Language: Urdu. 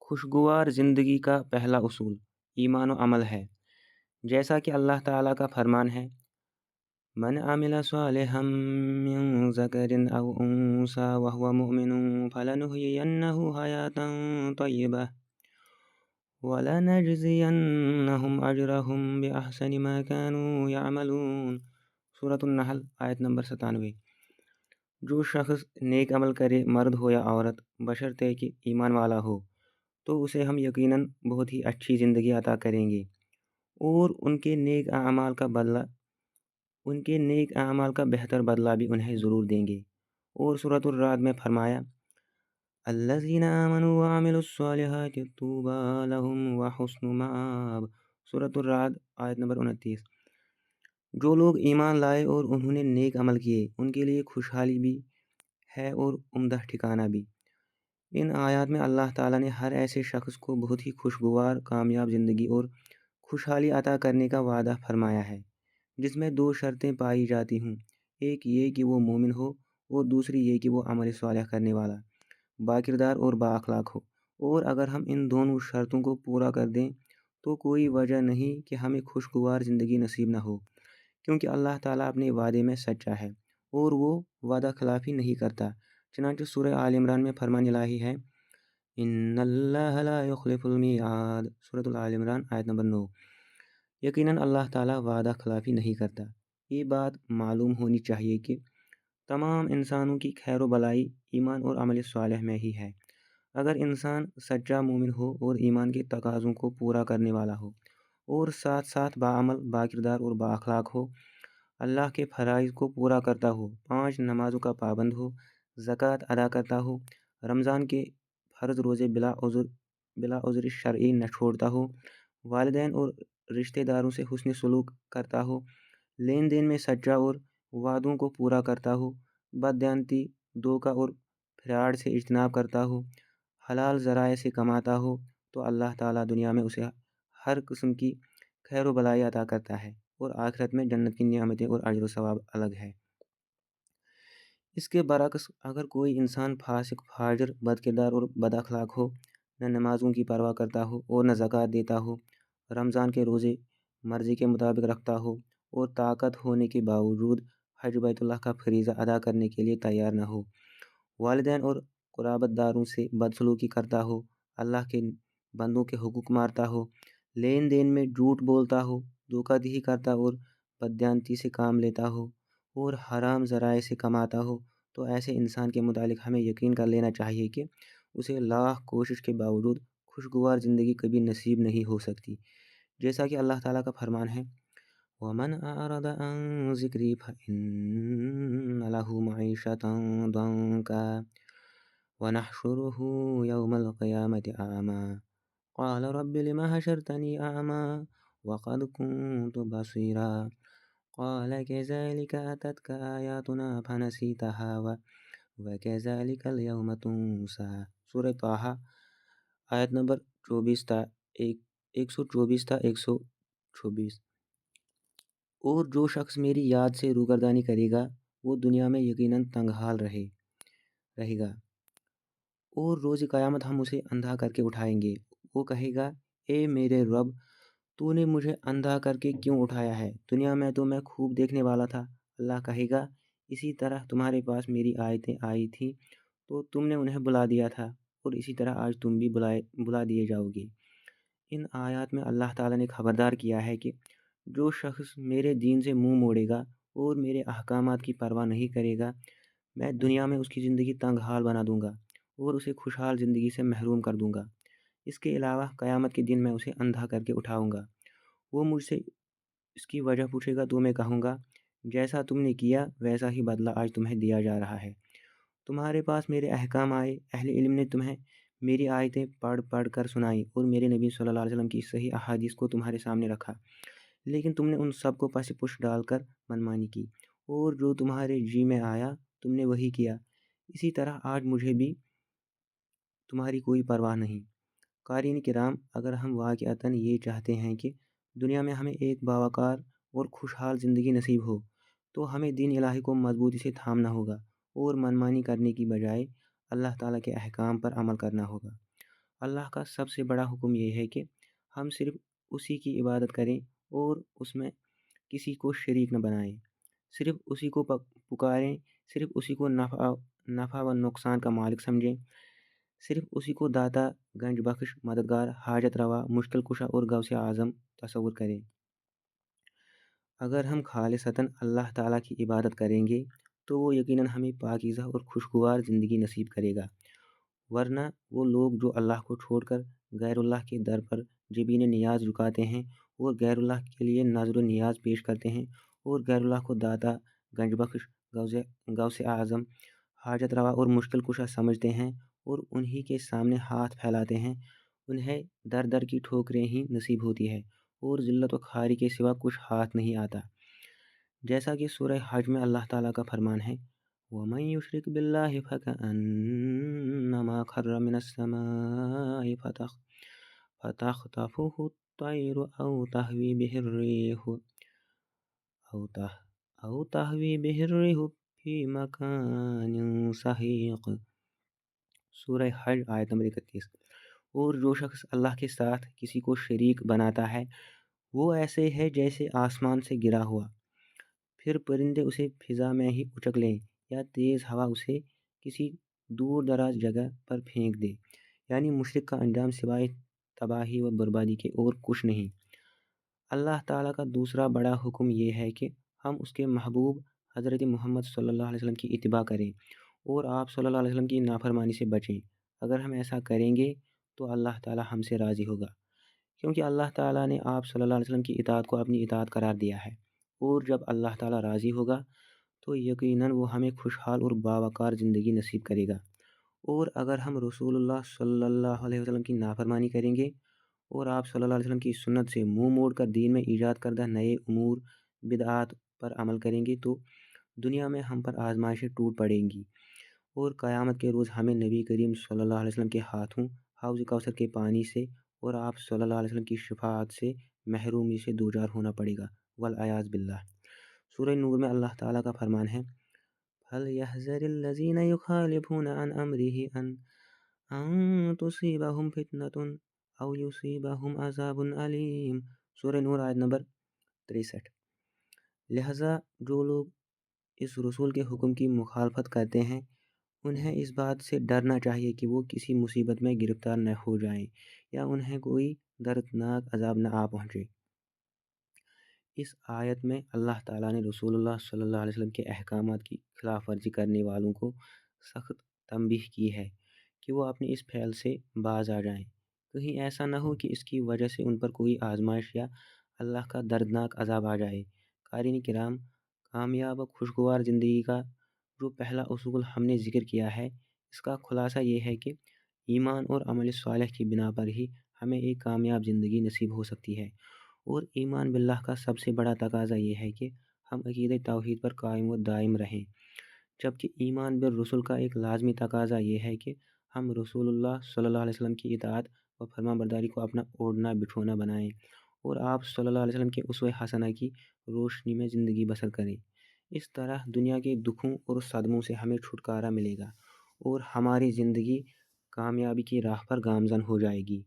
خوشگوار زندگی کا پہلا اصول ایمان و عمل ہے، جیسا کہ اللہ تعالیٰ کا فرمان ہے، من عمل صالحا من ذکر او انثى وهو مؤمن فلنحيينه حياة طیبہ ولنجزینہم اجرہم بأحسن ما كانوا يعملون۔ سورۃ النحل آیت نمبر 97۔ جو شخص نیک عمل کرے، مرد ہو یا عورت، بشرطے کہ ایمان والا ہو، تو اسے ہم یقیناً بہت ہی اچھی زندگی عطا کریں گے اور ان کے نیک اعمال کا بہتر بدلہ بھی انہیں ضرور دیں گے۔ اور سورۃ الرعد میں فرمایا، الذین آمنوا وعملوا الصالحات طوبی لہم وحسن مآب۔ سورۃ الرعد آیت نمبر 29۔ جو لوگ ایمان لائے اور انہوں نے نیک عمل کیے، ان کے لیے خوشحالی بھی ہے اور عمدہ ٹھکانہ بھی۔ ان آیات میں اللہ تعالیٰ نے ہر ایسے شخص کو بہت ہی خوشگوار کامیاب زندگی اور خوشحالی عطا کرنے کا وعدہ فرمایا ہے، جس میں دو شرطیں پائی جاتی ہوں، ایک یہ کہ وہ مومن ہو اور دوسری یہ کہ وہ عمل صالح کرنے والا، باکردار اور بااخلاق ہو۔ اور اگر ہم ان دونوں شرطوں کو پورا کر دیں تو کوئی وجہ نہیں کہ ہمیں خوشگوار زندگی نصیب نہ ہو، کیونکہ اللہ تعالیٰ اپنے وعدے میں سچا ہے اور وہ وعدہ خلافی نہیں کرتا۔ چنانچہ سورہ آل عمران میں فرمان الہی ہے، ان اللہ لا یخلف المیعاد۔ سورۃ آل عمران آیت نمبر 9۔ یقیناً اللہ تعالیٰ وعدہ خلافی نہیں کرتا۔ یہ بات معلوم ہونی چاہیے کہ تمام انسانوں کی خیر و بلائی ایمان اور عمل صالح میں ہی ہے۔ اگر انسان سچا مومن ہو اور ایمان کے تقاضوں کو پورا کرنے والا ہو اور ساتھ ساتھ باعمل، باکردار اور بااخلاق ہو، اللہ کے فرائض کو پورا کرتا ہو، 5 نمازوں کا پابند ہو، زکوٰۃ ادا کرتا ہو، رمضان کے فرض روزے بلا عذر شرعی نہ چھوڑتا ہو، والدین اور رشتہ داروں سے حسن سلوک کرتا ہو، لین دین میں سچا اور وعدوں کو پورا کرتا ہو، بددیانتی، دھوکہ اور فراڈ سے اجتناب کرتا ہو، حلال ذرائع سے کماتا ہو، تو اللہ تعالیٰ دنیا میں اسے ہر قسم کی خیر و بلائی عطا کرتا ہے اور آخرت میں جنت کی نعمتیں اور اجر و ثواب الگ ہے۔ اس کے برعکس اگر کوئی انسان فاسق، فاجر، بدکردار اور بد اخلاق ہو، نہ نمازوں کی پرواہ کرتا ہو اور نہ زکوٰۃ دیتا ہو، رمضان کے روزے مرضی کے مطابق رکھتا ہو اور طاقت ہونے کے باوجود حج بیت اللہ کا فریضہ ادا کرنے کے لیے تیار نہ ہو، والدین اور قرابت داروں سے بدسلوکی کرتا ہو، اللہ کے بندوں کے حقوق مارتا ہو، لین دین میں جھوٹ بولتا ہو، دھوکہ دہی کرتا اور بددیانتی سے کام لیتا ہو اور حرام ذرائع سے کماتا ہو، تو ایسے انسان کے متعلق ہمیں یقین کر لینا چاہیے کہ اسے لاکھ کوشش کے باوجود خوشگوار زندگی کبھی نصیب نہیں ہو سکتی، جیسا کہ اللہ تعالیٰ کا فرمان ہے، وَمَنْ أَعْرَضَ عَنْ ذِكْرِي فَإِنَّ لَهُ مَعِيشَةً ضَنكًا وَنَحْشُرُهُ يَوْمَ الْقِيَامَةِ أَعْمَىٰ قَالَ رَبِّ لِمَ حَشَرْتَنِي أَعْمَىٰ وَقَدْ كُنْتُ بَصِيرًا قَالَ كَذَلِكَ أَتَتْكَ آيَاتُنَا فَنَسِيتَهَا وَكَذَلِكَ الْيَوْمَ تُنسَىٰ۔ سورہ طٰہٰ آیت نمبر 124 تا 126۔ اور جو شخص میری یاد سے روگردانی کرے گا وہ دنیا میں یقیناً تنگ حال رہے گا، اور روز قیامت ہم اسے اندھا کر کے اٹھائیں گے۔ وہ کہے گا، اے میرے رب، تو نے مجھے اندھا کر کے کیوں اٹھایا ہے؟ دنیا میں تو میں خوب دیکھنے والا تھا۔ اللہ کہے گا، اسی طرح تمہارے پاس میری آیتیں آئی تھیں تو تم نے انہیں بلا دیا تھا، اور اسی طرح آج تم بھی بلا دیے جاؤ گے۔ ان آیات میں اللہ تعالیٰ نے خبردار کیا ہے کہ جو شخص میرے دین سے منہ موڑے گا اور میرے احکامات کی پرواہ نہیں کرے گا، میں دنیا میں اس کی زندگی تنگ حال بنا دوں گا اور اسے خوشحال زندگی سے محروم کر دوں گا۔ اس کے علاوہ قیامت کے دن میں اسے اندھا کر کے اٹھاؤں گا۔ وہ مجھ سے اس کی وجہ پوچھے گا تو میں کہوں گا، جیسا تم نے کیا ویسا ہی بدلہ آج تمہیں دیا جا رہا ہے۔ تمہارے پاس میرے احکام آئے، اہل علم نے تمہیں میری آیتیں پڑھ کر سنائی اور میرے نبی صلی اللہ علیہ وسلم کی صحیح احادیث کو تمہارے سامنے رکھا، لیکن تم نے ان سب کو پس پش ڈال کر منمانی کی، اور جو تمہارے جی میں آیا تم نے وہی کیا۔ اسی طرح آج مجھے بھی تمہاری کوئی پرواہ نہیں۔ قارئین کرام، اگر ہم واقعتاً یہ چاہتے ہیں کہ دنیا میں ہمیں ایک باوقار اور خوشحال زندگی نصیب ہو، تو ہمیں دین الہی کو مضبوطی سے تھامنا ہوگا اور منمانی کرنے کی بجائے اللہ تعالیٰ کے احکام پر عمل کرنا ہوگا۔ اللہ کا سب سے بڑا حکم یہ ہے کہ ہم صرف اسی کی عبادت کریں اور اس میں کسی کو شریک نہ بنائیں، صرف اسی کو پکاریں، صرف اسی کو نفع و نقصان کا مالک سمجھیں، صرف اسی کو داتا، گنج بخش، مددگار، حاجت روا، مشکل کشا اور غوث اعظم تصور کریں۔ اگر ہم خالصتاً اللہ تعالیٰ کی عبادت کریں گے تو وہ یقیناً ہمیں پاکیزہ اور خوشگوار زندگی نصیب کرے گا، ورنہ وہ لوگ جو اللہ کو چھوڑ کر غیر اللہ کے در پر جبین نیاز جھکاتے ہیں اور غیر اللہ کے لیے نظر و نیاز پیش کرتے ہیں اور غیر اللہ کو داتا، گنج بخش، غوث اعظم، حاجت روا اور مشکل کشا سمجھتے ہیں اور انہی کے سامنے ہاتھ پھیلاتے ہیں، انہیں در در کی ٹھوکریں ہی نصیب ہوتی ہے اور ذلت و خواری کے سوا کچھ ہاتھ نہیں آتا۔ جیسا کہ سورہ حج میں اللہ تعالیٰ کا فرمان ہے، وَمَن يُشْرِكْ بِاللَّهِ فَكَأَنَّمَا خَرَّ مِنَ السَّمَاءِ فَتَخْطَفُهُ الطَّيْرُ أَوْ تَهْوِي بِهِ الرِّيحُ فِي مَكَانٍ سَحِيقٍ۔ سورہ حج آیت نمبر 31۔ اور جو شخص اللہ کے ساتھ کسی کو شریک بناتا ہے وہ ایسے ہے جیسے آسمان سے گرا ہوا، پھر پرندے اسے فضا میں ہی اچک لیں یا تیز ہوا اسے کسی دور دراز جگہ پر پھینک دے، یعنی مشرک کا انجام سوائے تباہی و بربادی کے اور کچھ نہیں۔ اللہ تعالیٰ کا دوسرا بڑا حکم یہ ہے کہ ہم اس کے محبوب حضرت محمد صلی اللہ علیہ وسلم کی اتباع کریں اور آپ صلی اللہ علیہ وسلم کی نافرمانی سے بچیں۔ اگر ہم ایسا کریں گے تو اللہ تعالیٰ ہم سے راضی ہوگا، کیونکہ اللہ تعالیٰ نے آپ صلی اللہ علیہ وسلم کی اطاعت کو اپنی اطاعت قرار دیا ہے، اور جب اللہ تعالیٰ راضی ہوگا تو یقیناً وہ ہمیں خوشحال اور باوقار زندگی نصیب کرے گا۔ اور اگر ہم رسول اللہ صلی اللہ علیہ وسلم کی نافرمانی کریں گے اور آپ صلی اللہ علیہ وسلم کی سنت سے منہ موڑ کر دین میں ایجاد کردہ نئے امور بدعات پر عمل کریں گے تو دنیا میں ہم پر آزمائشیں ٹوٹ پڑیں گی، اور قیامت کے روز ہمیں نبی کریم صلی اللہ علیہ وسلم کے ہاتھوں حوض کوثر کے پانی سے اور آپ صلی اللہ علیہ وسلم کی شفاعت سے محرومی سے دوچار ہونا پڑے گا، والعیاذ باللہ۔ سورہ نور میں اللہ تعالیٰ کا فرمان ہے، فَلْيَحْذَرِ الَّذِينَ يُخَالِفُونَ عَنْ أَمْرِهِ أَن تُصِيبَهُمْ فِتْنَةٌ أَوْ يُصِيبَهُمْ عَذَابٌ أَلِيمٌ۔ سورہ نور آیت نمبر 63۔ لہذا جو لوگ اس رسول کے حکم کی مخالفت کرتے ہیں انہیں اس بات سے ڈرنا چاہیے کہ وہ کسی مصیبت میں گرفتار نہ ہو جائیں یا انہیں کوئی دردناک عذاب نہ آ پہنچے۔ اس آیت میں اللہ تعالیٰ نے رسول اللہ صلی اللہ علیہ وسلم کے احکامات کی خلاف ورزی کرنے والوں کو سخت تنبیہ کی ہے کہ وہ اپنے اس فعل سے باز آ جائیں، کہیں ایسا نہ ہو کہ اس کی وجہ سے ان پر کوئی آزمائش یا اللہ کا دردناک عذاب آ جائے۔ قارئین کرام، کامیاب و خوشگوار زندگی کا جو پہلا اصول ہم نے ذکر کیا ہے اس کا خلاصہ یہ ہے کہ ایمان اور عمل صالح کی بنا پر ہی ہمیں ایک کامیاب زندگی نصیب ہو سکتی ہے، اور ایمان باللہ کا سب سے بڑا تقاضا یہ ہے کہ ہم عقیدہ توحید پر قائم و دائم رہیں، جبکہ ایمان بالرسل کا ایک لازمی تقاضا یہ ہے کہ ہم رسول اللہ صلی اللہ علیہ وسلم کی اطاعت و فرما برداری کو اپنا اوڑھنا بچھونا بنائیں اور آپ صلی اللہ علیہ وسلم کے اسوہ حسنہ کی روشنی میں زندگی بسر کریں۔ اس طرح دنیا کے دکھوں اور صدموں سے ہمیں چھٹکارا ملے گا اور ہماری زندگی کامیابی کی راہ پر گامزن ہو جائے گی۔